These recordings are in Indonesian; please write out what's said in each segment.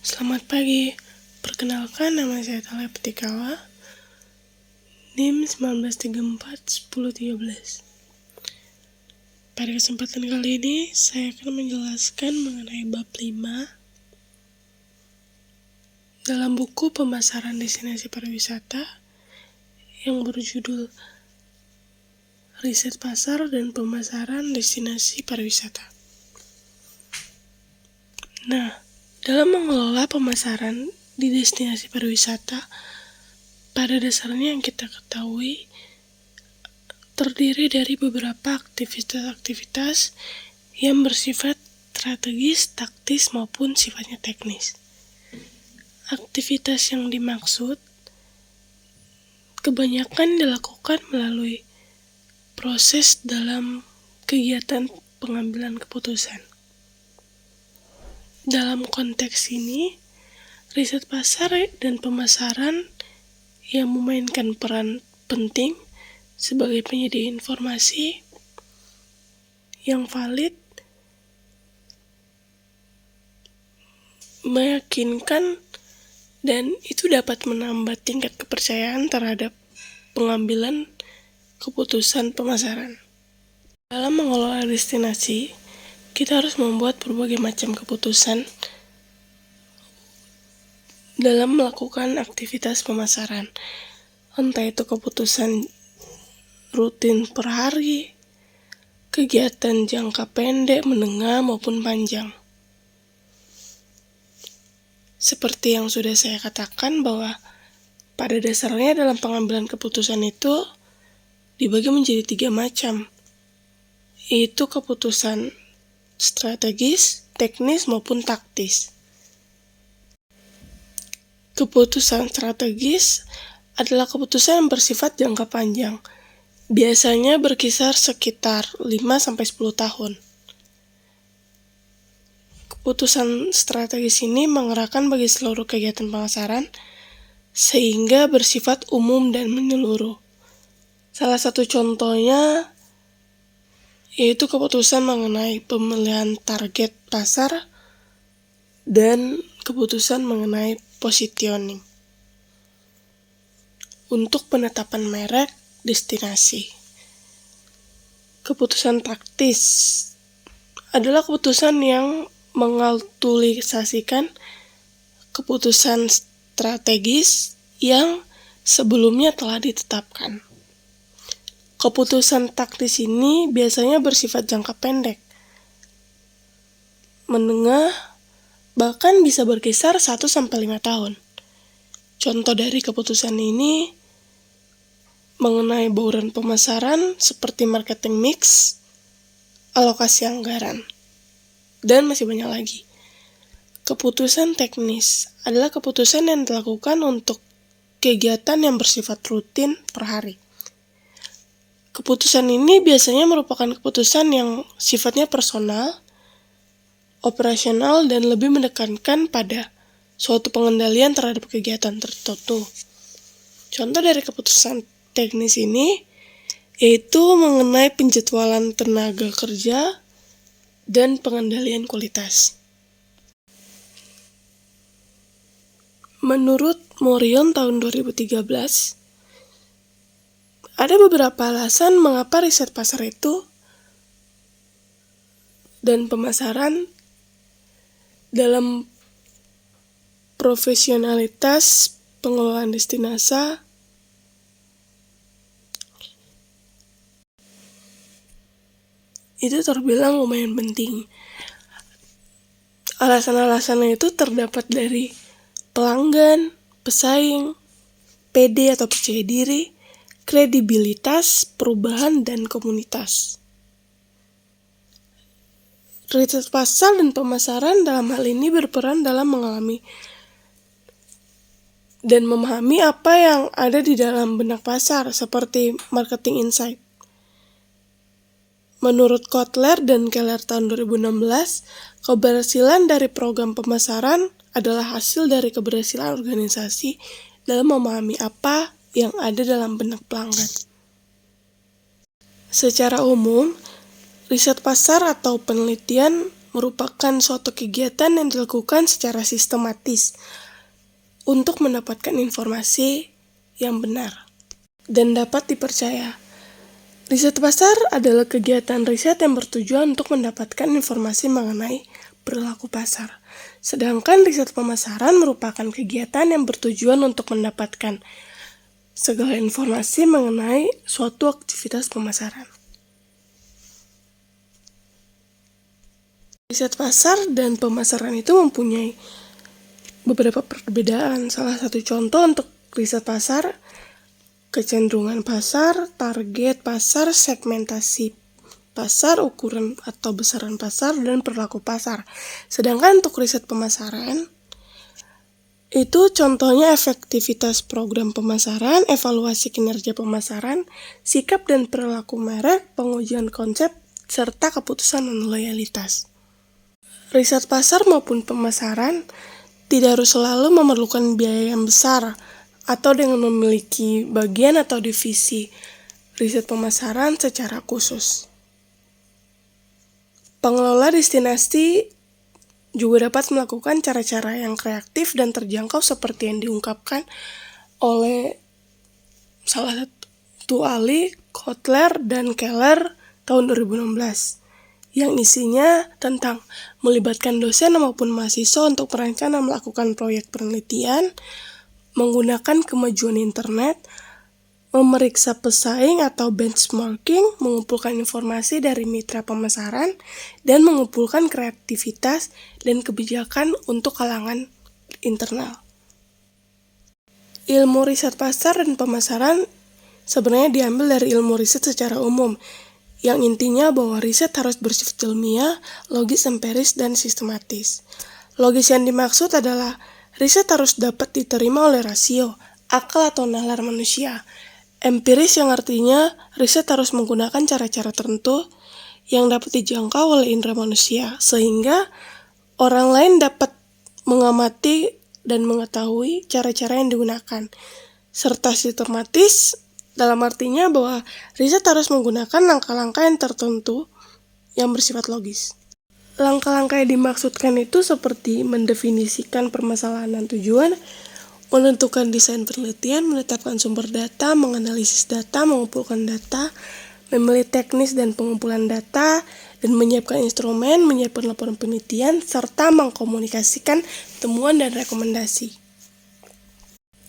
Selamat pagi, perkenalkan nama saya Thalea Petikawa, NIM 1934-1013. Pada kesempatan kali ini, saya akan menjelaskan mengenai bab 5 dalam buku pemasaran destinasi pariwisata yang berjudul Riset Pasar dan Pemasaran Destinasi Pariwisata. Nah, dalam mengelola pemasaran di destinasi pariwisata, pada dasarnya yang kita ketahui terdiri dari beberapa aktivitas-aktivitas yang bersifat strategis, taktis, maupun sifatnya teknis. Aktivitas yang dimaksud kebanyakan dilakukan melalui proses dalam kegiatan pengambilan keputusan. Dalam konteks ini, riset pasar dan pemasaran yang memainkan peran penting sebagai penyedia informasi yang valid, meyakinkan, dan itu dapat menambah tingkat kepercayaan terhadap pengambilan keputusan pemasaran. Dalam mengelola destinasi, kita harus membuat berbagai macam keputusan dalam melakukan aktivitas pemasaran. Entah itu keputusan rutin per hari, kegiatan jangka pendek, menengah, maupun panjang. Seperti yang sudah saya katakan bahwa pada dasarnya dalam pengambilan keputusan itu dibagi menjadi 3 macam, yaitu keputusan strategis, teknis, maupun taktis. Keputusan strategis adalah keputusan yang bersifat jangka panjang, biasanya berkisar sekitar 5-10 tahun. Keputusan strategis ini mengerahkan bagi seluruh kegiatan pemasaran sehingga bersifat umum dan menyeluruh. Salah satu contohnya yaitu keputusan mengenai pemilihan target pasar dan keputusan mengenai positioning untuk penetapan merek destinasi. Keputusan taktis adalah keputusan yang mengaktualisasikan keputusan strategis yang sebelumnya telah ditetapkan. Keputusan taktis ini biasanya bersifat jangka pendek, menengah, bahkan bisa berkisar 1-5 tahun. Contoh dari keputusan ini mengenai bauran pemasaran seperti marketing mix, alokasi anggaran, dan masih banyak lagi. Keputusan teknis adalah keputusan yang dilakukan untuk kegiatan yang bersifat rutin per hari. Keputusan ini biasanya merupakan keputusan yang sifatnya personal, operasional, dan lebih menekankan pada suatu pengendalian terhadap kegiatan tertentu. Contoh dari keputusan teknis ini yaitu mengenai penjadwalan tenaga kerja dan pengendalian kualitas. Menurut Morion tahun 2013, ada beberapa alasan mengapa riset pasar itu dan pemasaran dalam profesionalitas pengelolaan destinasi itu terbilang lumayan penting. Alasan-alasannya itu terdapat dari pelanggan, pesaing, PD atau percaya diri, kredibilitas, perubahan, dan komunitas. Riset pasar dan pemasaran dalam hal ini berperan dalam mengalami dan memahami apa yang ada di dalam benak pasar, seperti marketing insight. Menurut Kotler dan Keller tahun 2016, keberhasilan dari program pemasaran adalah hasil dari keberhasilan organisasi dalam memahami apa yang ada dalam benak pelanggan. Secara umum, riset pasar atau penelitian merupakan suatu kegiatan yang dilakukan secara sistematis untuk mendapatkan informasi yang benar dan dapat dipercaya. Riset pasar adalah kegiatan riset yang bertujuan untuk mendapatkan informasi mengenai perilaku pasar. Sedangkan riset pemasaran merupakan kegiatan yang bertujuan untuk mendapatkan segala informasi mengenai suatu aktivitas pemasaran. Riset pasar dan pemasaran itu mempunyai beberapa perbedaan. Salah satu contoh untuk riset pasar, kecenderungan pasar, target pasar, segmentasi pasar, ukuran atau besaran pasar, dan perilaku pasar. Sedangkan untuk riset pemasaran, itu contohnya efektivitas program pemasaran, evaluasi kinerja pemasaran, sikap dan perilaku merek, pengujian konsep, serta keputusan dan loyalitas. Riset pasar maupun pemasaran tidak harus selalu memerlukan biaya yang besar atau dengan memiliki bagian atau divisi riset pemasaran secara khusus. Pengelola destinasi juga dapat melakukan cara-cara yang kreatif dan terjangkau seperti yang diungkapkan oleh salah satu ahli, Kotler dan Keller tahun 2016. Yang isinya tentang melibatkan dosen maupun mahasiswa untuk merancang dan melakukan proyek penelitian, menggunakan kemajuan internet, memeriksa pesaing atau benchmarking, mengumpulkan informasi dari mitra pemasaran, dan mengumpulkan kreativitas dan kebijakan untuk kalangan internal. Ilmu riset pasar dan pemasaran sebenarnya diambil dari ilmu riset secara umum, yang intinya bahwa riset harus bersifat ilmiah, logis, empiris, dan sistematis. Logis yang dimaksud adalah riset harus dapat diterima oleh rasio, akal atau nalar manusia. Empiris yang artinya riset harus menggunakan cara-cara tertentu yang dapat dijangkau oleh indera manusia, sehingga orang lain dapat mengamati dan mengetahui cara-cara yang digunakan. Serta sistematis dalam artinya bahwa riset harus menggunakan langkah-langkah yang tertentu yang bersifat logis. Langkah-langkah yang dimaksudkan itu seperti mendefinisikan permasalahan dan tujuan, menentukan desain penelitian, menetapkan sumber data, menganalisis data, mengumpulkan data, memilih teknis dan pengumpulan data, dan menyiapkan instrumen, menyiapkan laporan penelitian, serta mengkomunikasikan temuan dan rekomendasi.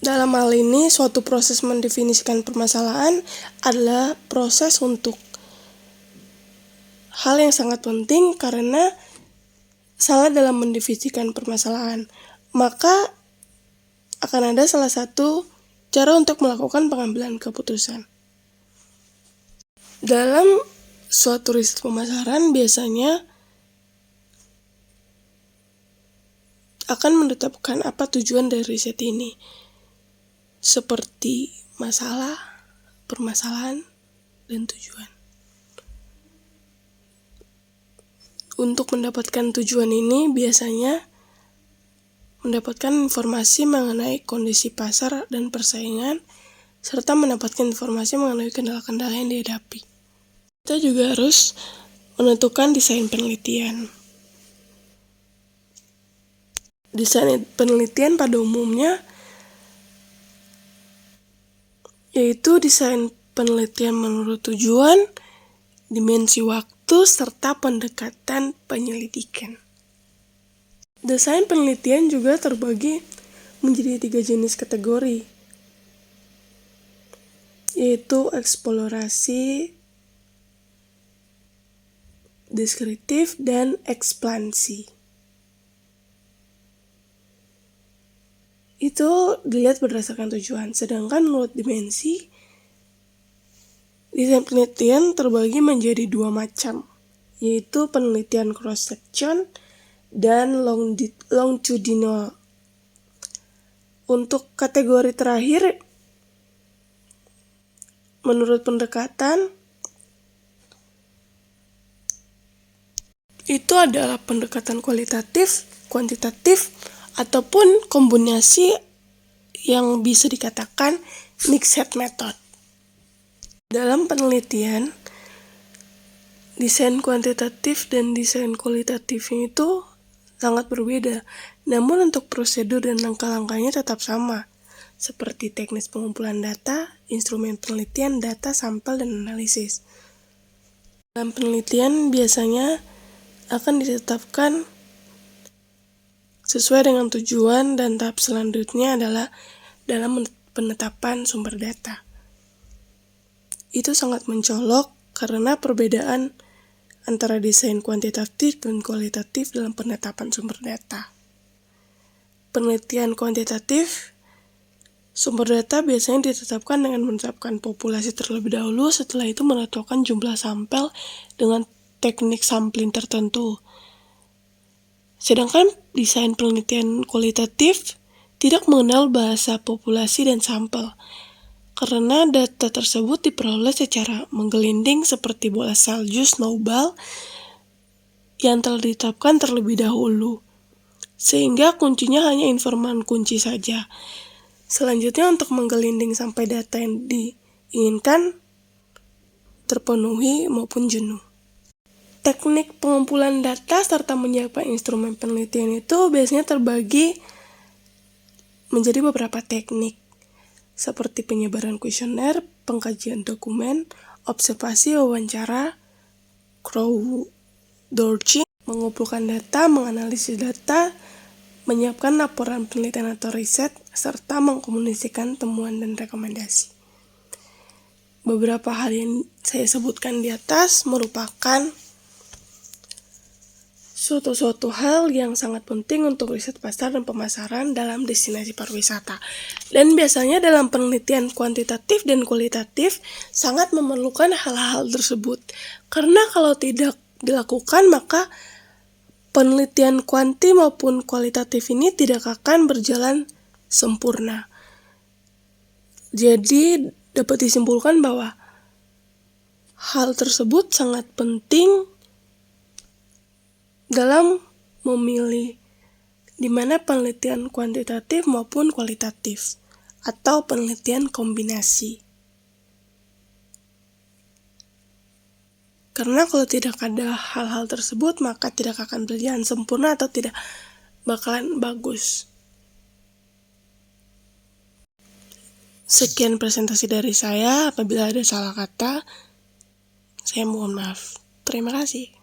Dalam hal ini, suatu proses mendefinisikan permasalahan adalah proses untuk hal yang sangat penting karena salah dalam mendefinisikan permasalahan, maka akan ada salah satu cara untuk melakukan pengambilan keputusan. Dalam suatu riset pemasaran biasanya akan menetapkan apa tujuan dari riset ini, seperti masalah, permasalahan, dan tujuan. Untuk mendapatkan tujuan ini biasanya mendapatkan informasi mengenai kondisi pasar dan persaingan, serta mendapatkan informasi mengenai kendala-kendala yang dihadapi. Kita juga harus menentukan desain penelitian. Desain penelitian pada umumnya yaitu desain penelitian menurut tujuan, dimensi waktu, serta pendekatan penyelidikan. Desain penelitian juga terbagi menjadi 3 jenis kategori, yaitu eksplorasi, deskriptif, dan ekspansi. Itu dilihat berdasarkan tujuan. Sedangkan menurut dimensi, desain penelitian terbagi menjadi 2 macam, yaitu penelitian cross-section dan longitudinal. Untuk kategori terakhir, menurut pendekatan, itu adalah pendekatan kualitatif, kuantitatif, ataupun kombinasi yang bisa dikatakan mixed method. Dalam penelitian, Desain kuantitatif dan desain kualitatifnya itu sangat berbeda. Namun untuk prosedur dan langkah-langkahnya tetap sama, seperti teknis pengumpulan data, instrumen penelitian, data, sampel, dan analisis. Dalam penelitian biasanya akan ditetapkan sesuai dengan tujuan, dan tahap selanjutnya adalah dalam penetapan sumber data. Itu sangat mencolok karena perbedaan antara desain kuantitatif dan kualitatif dalam penetapan sumber data. Penelitian kuantitatif, sumber data biasanya ditetapkan dengan menetapkan populasi terlebih dahulu, setelah itu menentukan jumlah sampel dengan teknik sampling tertentu. Sedangkan desain penelitian kualitatif tidak mengenal bahasa populasi dan sampel, karena data tersebut diperoleh secara menggelinding seperti bola salju snowball yang telah ditetapkan terlebih dahulu, sehingga kuncinya hanya informan kunci saja. Selanjutnya untuk menggelinding sampai data yang diinginkan terpenuhi maupun jenuh. Teknik pengumpulan data serta menyiapkan instrumen penelitian itu biasanya terbagi menjadi beberapa teknik, seperti penyebaran kuesioner, pengkajian dokumen, observasi, wawancara, crowdsourcing, mengumpulkan data, menganalisis data, menyiapkan laporan penelitian atau riset, serta mengkomunikasikan temuan dan rekomendasi. Beberapa hal yang saya sebutkan di atas merupakan suatu hal yang sangat penting untuk riset pasar dan pemasaran dalam destinasi pariwisata. Dan biasanya dalam penelitian kuantitatif dan kualitatif sangat memerlukan hal-hal tersebut. Karena kalau tidak dilakukan, maka penelitian kuanti maupun kualitatif ini tidak akan berjalan sempurna. Jadi dapat disimpulkan bahwa hal tersebut sangat penting dalam memilih di mana penelitian kuantitatif maupun kualitatif atau penelitian kombinasi. Karena kalau tidak ada hal-hal tersebut, maka tidak akan berjalan sempurna atau tidak bakalan bagus. Sekian presentasi dari saya. Apabila ada salah kata, saya mohon maaf. Terima kasih.